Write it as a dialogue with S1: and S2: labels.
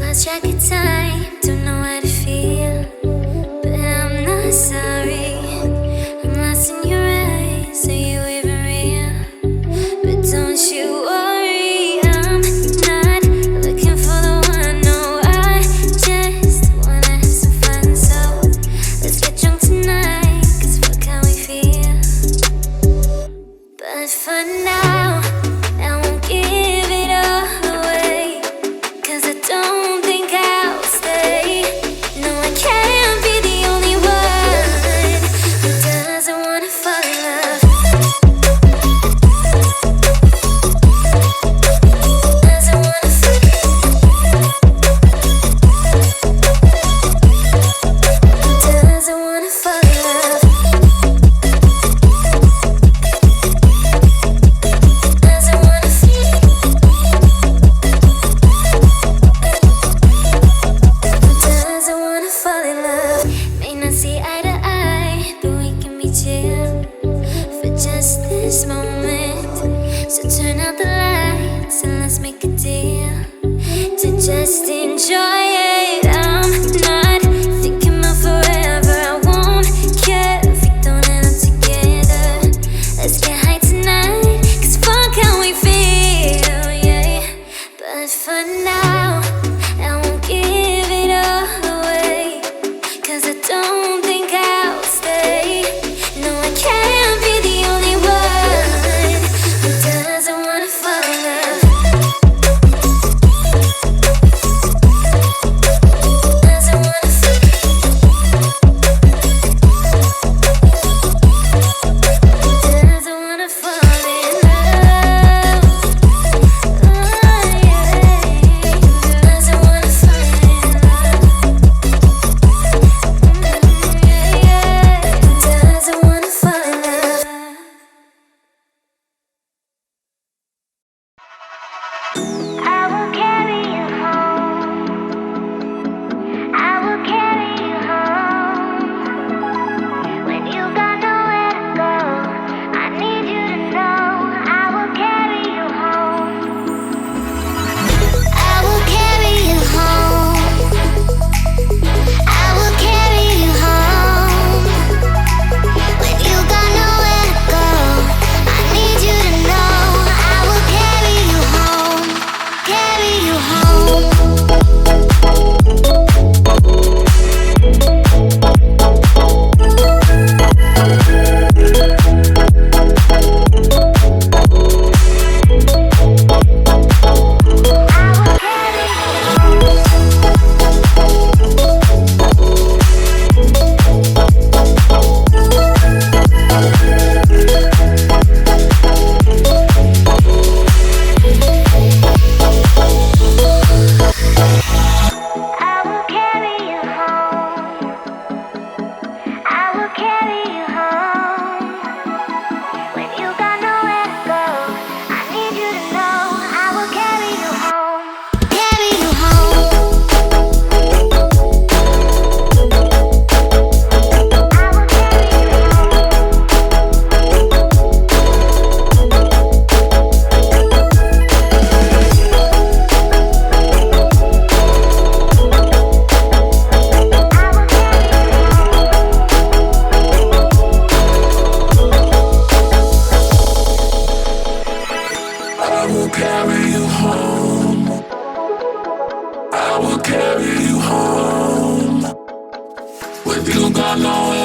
S1: lost track of time, don't know how to feel, but I'm not sorry. I'm lost in your eyes, are you even real? But don't you worry, I'm not looking for the one. No, I just wanna have some fun. So let's get drunk tonight, 'cause fuck how we feel. But for now, I won't give it all away, 'cause I don't think I'll stay. No, I can't be the only one who doesn't wanna fall in love. Doesn't wanna fall. Doesn't wanna fall in love. Doesn't wanna feel. Doesn't wanna fall in love. May not see eye to eye, but we can be chill for just this moment. So turn out the lights and let's make a deal to just enjoy it. I'm not thinking about forever. I won't care if we don't end up together. Let's get high tonight, 'cause fuck how we feel, yeah. But for now, I won't give it all away, 'cause I don't think I'll stay. No, I can't be the only one who doesn't wanna fall in love. Doesn't wanna fall. Doesn't wanna fall in love. Oh, yeah. Doesn't wanna fall in love. Yeah. Doesn't wanna fall in love. I will carry you home. I will carry you home. When you got nowhere to go, I need you to know I will carry you home. I will carry you home. I will carry you home. When you got nowhere to go, I need you to know I will carry you home. Carry you home. I will carry you home. I will carry you home. When you got nowhere to go, I need you to know I will carry you home. Carry you home. I will carry you
S2: I will carry you home. I will carry you home. When you got nowhere